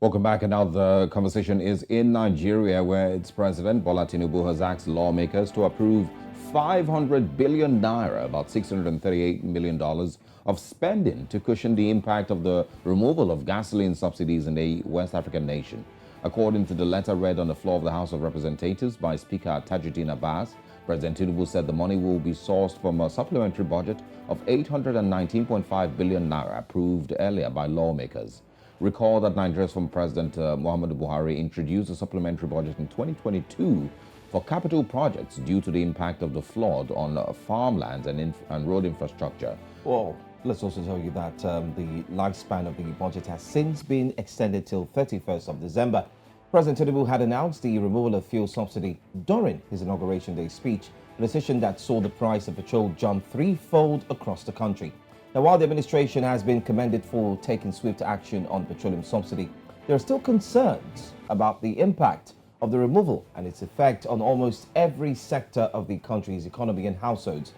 Welcome back. And now the conversation is in Nigeria, where its president, Bola Tinubu, has asked lawmakers to approve 500 billion naira, about $638 million of spending to cushion the impact of the removal of gasoline subsidies in the West African nation. According to the letter read on the floor of the House of Representatives by Speaker Tajudeen Abbas, President Tinubu said the money will be sourced from a supplementary budget of 819.5 billion naira approved earlier by lawmakers. Recall that Nigeria's former President Muhammadu Buhari introduced a supplementary budget in 2022 for capital projects due to the impact of the flood on farmlands and road infrastructure. Well, let's also tell you that the lifespan of the budget has since been extended till 31st of December. President Tinubu had announced the removal of fuel subsidy during his inauguration day speech, a decision that saw the price of petrol jump threefold across the country. Now, while the administration has been commended for taking swift action on petroleum subsidy, there are still concerns about the impact of the removal and its effect on almost every sector of the country's economy and households.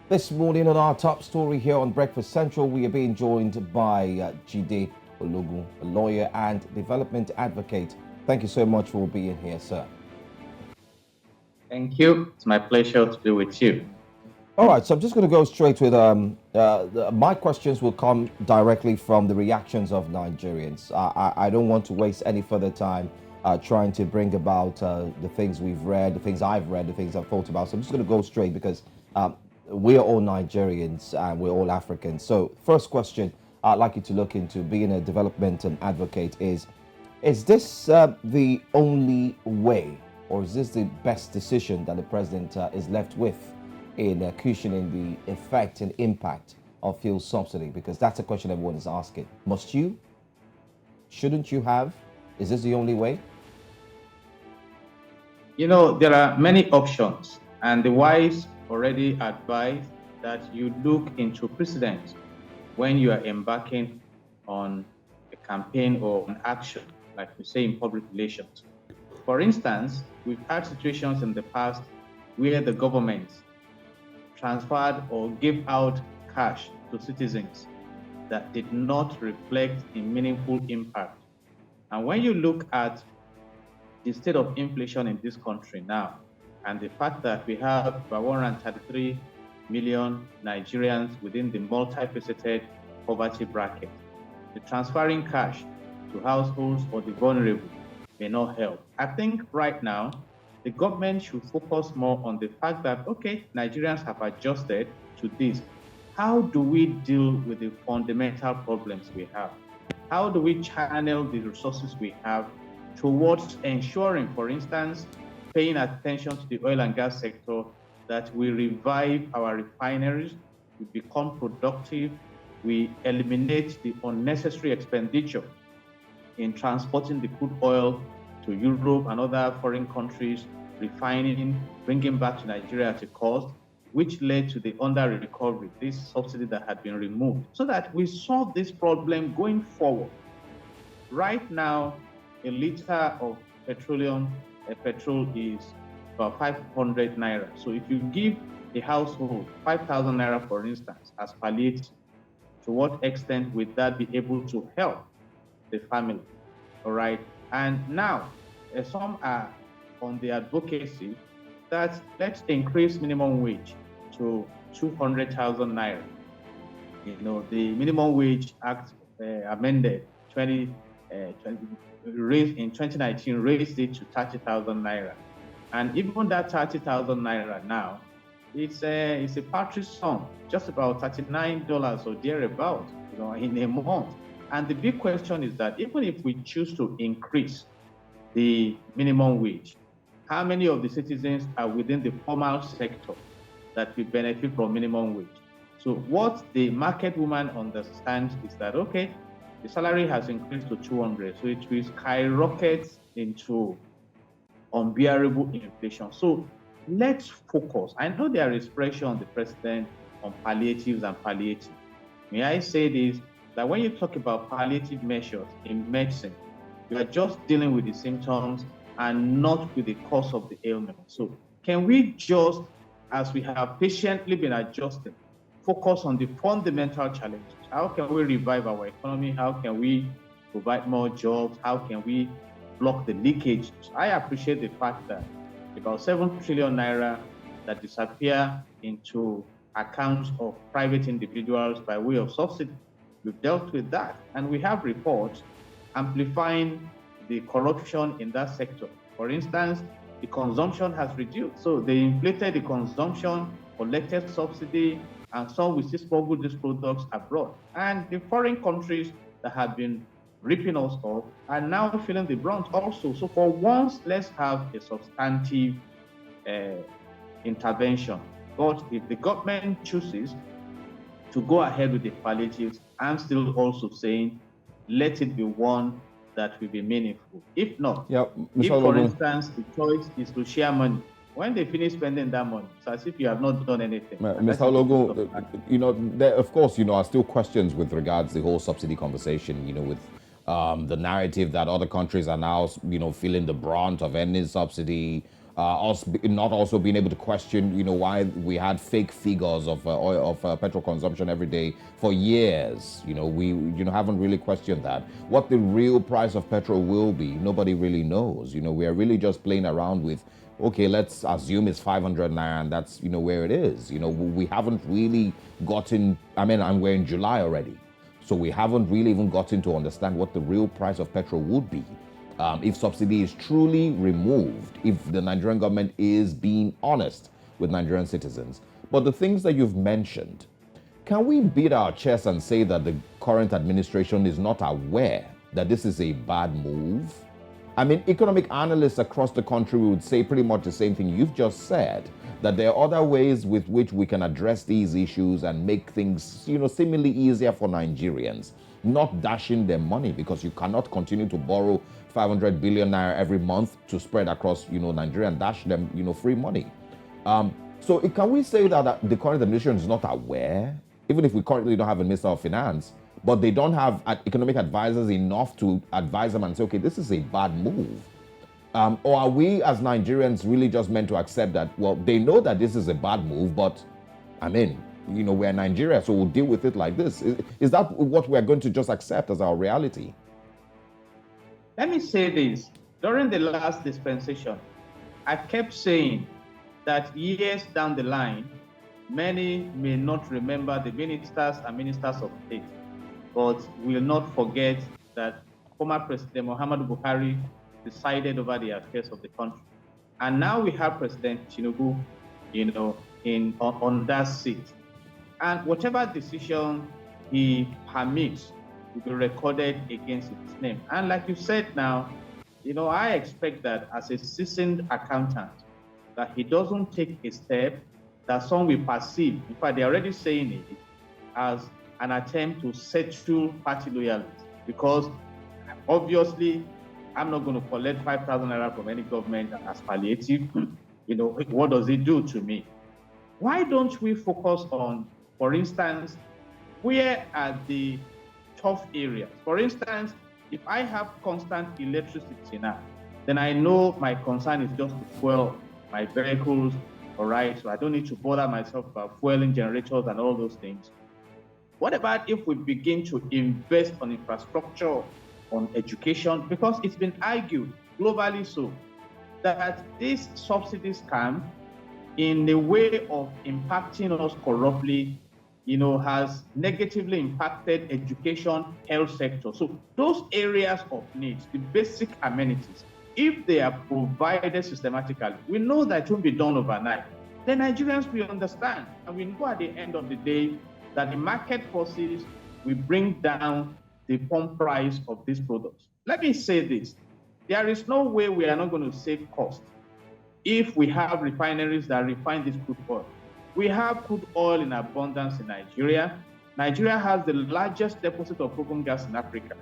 This morning on our top story here on Breakfast Central, we are being joined by Jide Ologun, a lawyer and development advocate. Thank you so much for being here, sir. Thank you. It's my pleasure to be with you. All right, so I'm just going to go straight with my questions will come directly from the reactions of Nigerians. I don't want to waste any further time trying to bring about the things we've read, the things I've read, the things I've thought about. So I'm just going to go straight because we're all Nigerians and we're all Africans. So first question I'd like you to look into, being a development and advocate, is this the only way, or is this the best decision that the president is left with in cushioning the effect and impact of fuel subsidy? Because that's a question everyone is asking. Must you? Shouldn't you have? Is this the only way? You know, there are many options, and the wise already advise that you look into precedents when you are embarking on a campaign or an action, like we say in public relations. For instance, we've had situations in the past where the government transferred or gave out cash to citizens that did not reflect a meaningful impact. And when you look at the state of inflation in this country now, and the fact that we have about 133 million Nigerians within the multifaceted poverty bracket, the transferring cash to households or the vulnerable may not help. I think right now, the government should focus more on the fact that, okay, Nigerians have adjusted to this. How do we deal with the fundamental problems we have? How do we channel the resources we have towards ensuring, for instance, paying attention to the oil and gas sector, that we revive our refineries, we become productive, we eliminate the unnecessary expenditure in transporting the crude oil to Europe and other foreign countries, refining, bringing back to Nigeria at a cost, which led to the under-recovery, this subsidy that had been removed, so that we solve this problem going forward. Right now, a liter of petrol is about 500 naira. So if you give a household 5,000 naira, for instance, as palliative, to what extent would that be able to help the family? All right. And now, some are on the advocacy that let's increase minimum wage to 200,000 naira. You know, the Minimum Wage Act amended 2019 raised it to 30,000 naira. And even that 30,000 naira now, it's a paltry sum, just about $39 or thereabout, you know, in a month. And the big question is that even if we choose to increase the minimum wage, how many of the citizens are within the formal sector that will benefit from minimum wage? So what the market woman understands is that, okay, the salary has increased to 200, so it will skyrocket into unbearable inflation. So let's focus. I know there is pressure on the president on palliatives and palliative. May I say this, that when you talk about palliative measures in medicine, you are just dealing with the symptoms and not with the cause of the ailment. So can we just, as we have patiently been adjusting, focus on the fundamental challenges? How can we revive our economy? How can we provide more jobs? How can we block the leakage? I appreciate the fact that about 7 trillion naira that disappear into accounts of private individuals by way of subsidy. We've dealt with that, and we have reports amplifying the corruption in that sector. For instance, the consumption has reduced. So they inflated the consumption, collected subsidy, and some will still smuggle these products abroad. And the foreign countries that have been ripping us off are now feeling the brunt also. So for once, let's have a substantive intervention. But if the government chooses to go ahead with the palliatives, I'm still also saying, let it be one that will be meaningful. If not, if, for instance, the choice is to share money, when they finish spending that money, it's as if you have not done anything. Mr. Logo, there, of course, are still questions with regards to the whole subsidy conversation, with the narrative that other countries are now, feeling the brunt of any subsidy, not also being able to question, why we had fake figures of petrol consumption every day for years. We, haven't really questioned that. What the real price of petrol will be, nobody really knows. We are really just playing around with, okay, let's assume it's 500 naira and that's, where it is. We haven't really gotten, and we're in July already. So we haven't really even gotten to understand what the real price of petrol would be. If subsidy is truly removed, if the Nigerian government is being honest with Nigerian citizens. But the things that you've mentioned, can we beat our chest and say that the current administration is not aware that this is a bad move? Economic analysts across the country would say pretty much the same thing you've just said, that there are other ways with which we can address these issues and make things, seemingly easier for Nigerians, not dashing them money, because you cannot continue to borrow 500 billion naira every month to spread across, Nigeria and dash them, free money. So can we say that the current administration is not aware, even if we currently don't have a Minister of Finance, but they don't have economic advisors enough to advise them and say, okay, this is a bad move? Or are we as Nigerians really just meant to accept that, well, they know that this is a bad move, but we're Nigeria, so we'll deal with it like this. Is that what we're going to just accept as our reality? Let me say this. During the last dispensation, I kept saying that years down the line, many may not remember the ministers and ministers of state, but will not forget that former President Muhammadu Buhari decided over the affairs of the country. And now we have President Tinubu, on that seat. And whatever decision he permits will be recorded against his name. And like you said now, I expect that as a seasoned accountant, that he doesn't take a step that some will perceive, in fact, they're already saying it, as an attempt to settle party loyalty. Because obviously, I'm not going to collect 5,000 naira from any government as palliative. What does it do to me? Why don't we focus on, for instance, where are the tough areas? For instance, if I have constant electricity now, then I know my concern is just to fuel my vehicles, all right? So I don't need to bother myself about fueling generators and all those things. What about if we begin to invest on infrastructure, on education? Because it's been argued globally so that these subsidies come in a way of impacting us corruptly, has negatively impacted education, health sector. So those areas of needs, the basic amenities, if they are provided systematically, we know that it won't be done overnight. Then Nigerians will understand, and we know at the end of the day that the market forces will bring down the pump price of these products. Let me say this. There is no way we are not going to save cost if we have refineries that refine this crude oil. We have crude oil in abundance in Nigeria. Nigeria has the largest deposit of proven gas in Africa.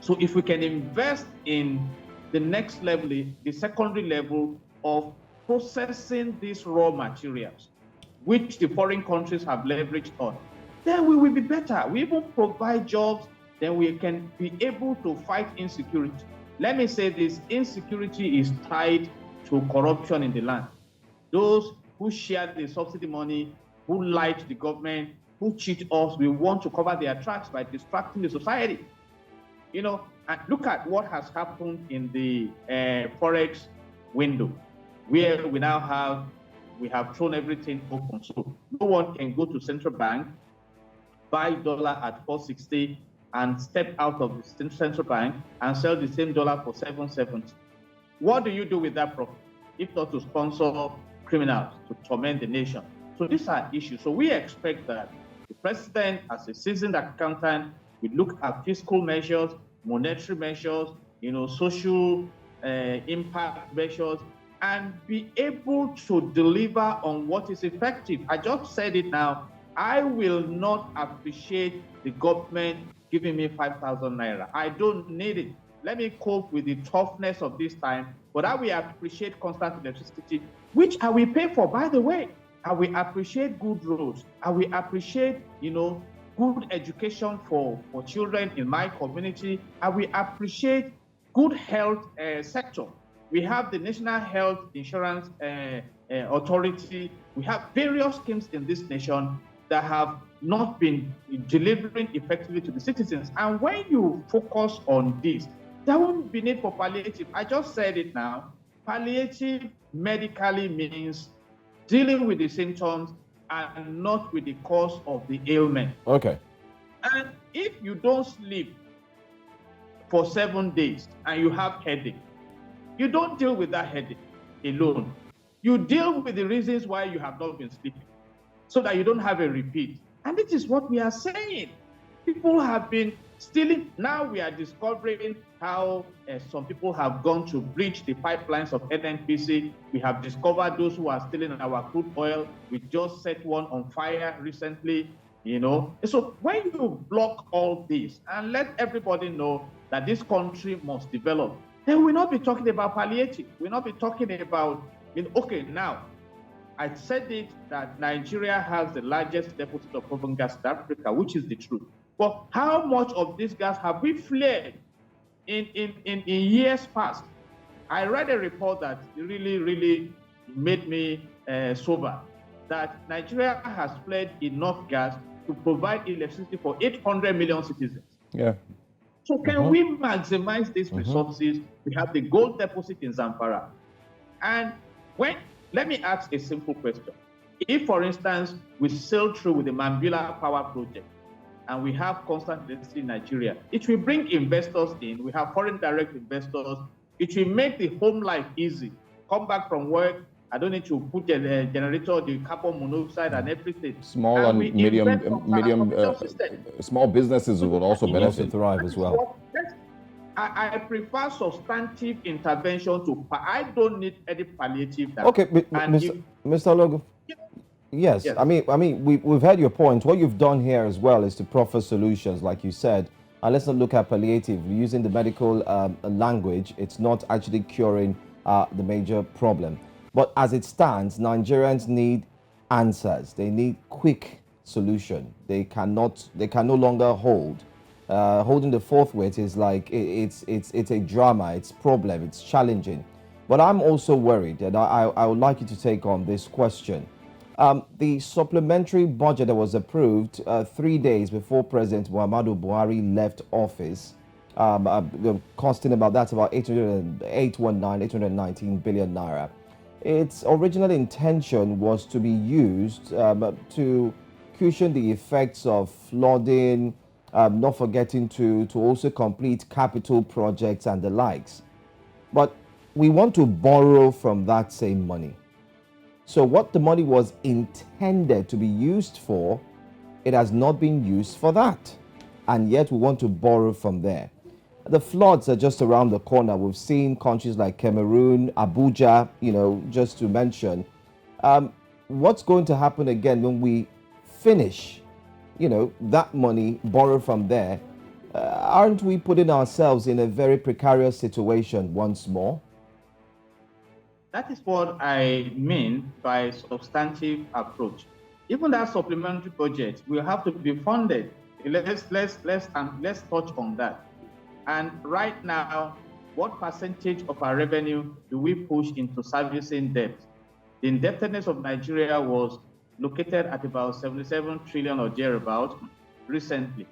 So if we can invest in the next level, the secondary level of processing these raw materials, which the foreign countries have leveraged on, then we will be better. We even provide jobs, then we can be able to fight insecurity. Let me say this, insecurity is tied to corruption in the land. Those who share the subsidy money, who lie to the government, who cheat us, we want to cover their tracks by distracting the society. and look at what has happened in the forex window, where we have thrown everything open. So no one can go to central bank, buy dollar at 460, and step out of the central bank and sell the same dollar for 770. What do you do with that profit, if not to sponsor criminals to torment the nation? So these are issues. So we expect that the president, as a seasoned accountant, will look at fiscal measures, monetary measures, social impact measures, and be able to deliver on what is effective. I just said it now. I will not appreciate the government giving me 5,000 naira. I don't need it. Let me cope with the toughness of this time, but I will appreciate constant electricity, which I will pay for, by the way. I will appreciate good roads. I will appreciate, good education for children in my community. I will appreciate good health sector. We have the National Health Insurance Authority. We have various schemes in this nation that have not been delivering effectively to the citizens. And when you focus on this, there won't be need for palliative. I just said it now. Palliative medically means dealing with the symptoms and not with the cause of the ailment. Okay. And if you don't sleep for 7 days and you have headache, you don't deal with that headache alone. You deal with the reasons why you have not been sleeping, so that you don't have a repeat. And this is what we are saying. People have been stealing. Now we are discovering how some people have gone to breach the pipelines of NNPC. We have discovered those who are stealing our crude oil. We just set one on fire recently, So when you block all this and let everybody know that this country must develop, then we'll not be talking about palliative. We'll not be talking about, okay, now, I said it that Nigeria has the largest deposit of proven gas in Africa, which is the truth. But how much of this gas have we flared in years past? I read a report that really, really made me sober, that Nigeria has flared enough gas to provide electricity for 800 million citizens. Yeah. So can we maximize these resources? We have the gold deposit in Zamfara. And let me ask a simple question. If, for instance, we sail through with the Mambila power project and we have constant electricity in Nigeria, it will bring investors in. We have foreign direct investors. It will make the home life easy. Come back from work. I don't need to put the generator, the carbon monoxide and everything. Small and medium small businesses will also benefit. Thrive as well. I prefer substantive intervention to. I don't need any palliative. Okay, Mr. Logo. Yes, I mean, we've heard your point. What you've done here as well is to proffer solutions, like you said. And let's not look at palliative. Using the medical language, it's not actually curing the major problem. But as it stands, Nigerians need answers. They need quick solution. They can no longer hold. Holding the fourth weight is like it's a drama. It's problem. It's challenging. But I'm also worried, and I would like you to take on this question. The supplementary budget that was approved 3 days before President Muhammadu Buhari left office, costing about 819 billion naira. Its original intention was to be used to cushion the effects of flooding, not forgetting to also complete capital projects and the likes. But we want to borrow from that same money. So what the money was intended to be used for, it has not been used for that. And yet we want to borrow from there. The floods are just around the corner. We've seen countries like Cameroon, Abuja, just to mention. What's going to happen again when we finish, that money, borrow from there? Aren't we putting ourselves in a very precarious situation once more? That is what I mean by substantive approach. Even that supplementary budget will have to be funded. Let's touch on that. And right now, what percentage of our revenue do we push into servicing debt? The indebtedness of Nigeria was located at about 77 trillion or thereabout recently.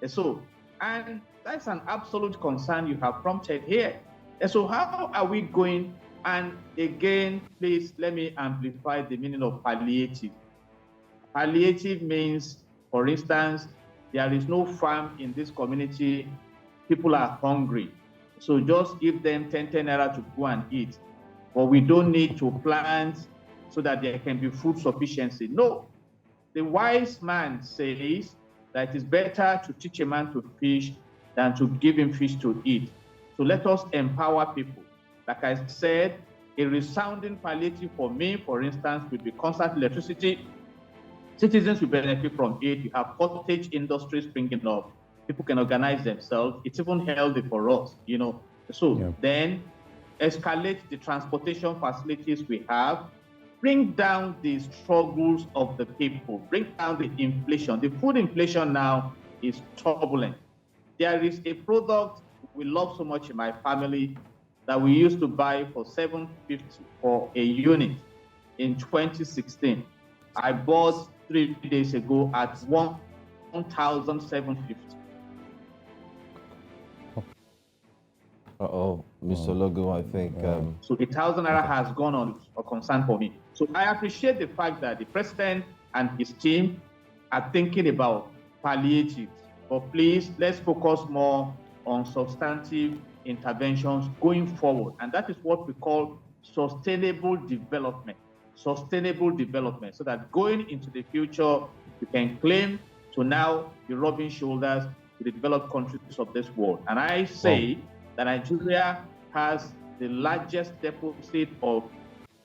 And so And that's an absolute concern you have prompted here. And so how are we going? And again, please let me amplify the meaning of palliative. Palliative means, for instance, there is no farm in this community, people are hungry. So just give them 10 naira to go and eat. But we don't need to plant so that there can be food sufficiency. No, the wise man says that it is better to teach a man to fish than to give him fish to eat. So let us empower people. Like I said, a resounding palliative for me, for instance, would be constant electricity. Citizens will benefit from it. You have cottage industries springing up. People can organize themselves. It's even healthy for us, you know. So then escalate the transportation facilities we have, bring down the struggles of the people, bring down the inflation. The food inflation now is turbulent. There is a product we love so much in my family that we used to buy for $7.50 for a unit in 2016. I bought 3 days ago at 1,750. Mr. Logo, I think. So 1,000 naira has gone on a concern for me. So I appreciate the fact that the president and his team are thinking about palliatives. But please, let's focus more on substantive interventions going forward. And that is what we call sustainable development. Sustainable development, so that going into the future, you can claim to now be rubbing shoulders with the developed countries of this world. And I say that Nigeria has the largest deposit of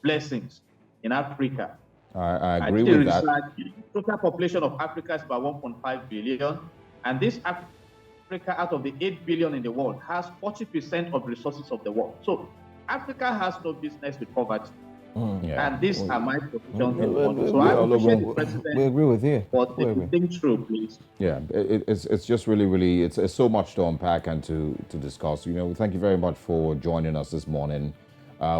blessings in Africa. I agree with that. The total population of Africa is about 1.5 billion. And this Africa, out of the 8 billion in the world, has 40% of resources of the world. So Africa has no business with poverty. And these are my positions. So I appreciate the president. We agree with you. But think through, please. Yeah, it's just really, it's so much to unpack and to discuss. You know, thank you very much for joining us this morning.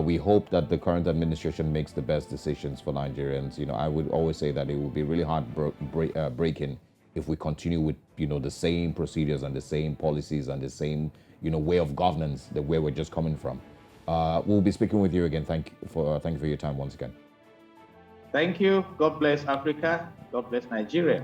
We hope that the current administration makes the best decisions for Nigerians. You know, I would always say that it would be really breaking if we continue with, you know, the same procedures and the same policies and the same, you know, way of governance, the way we're just coming from. We'll be speaking with you again. Thank you for your time once again. Thank you. God bless Africa. God bless Nigeria.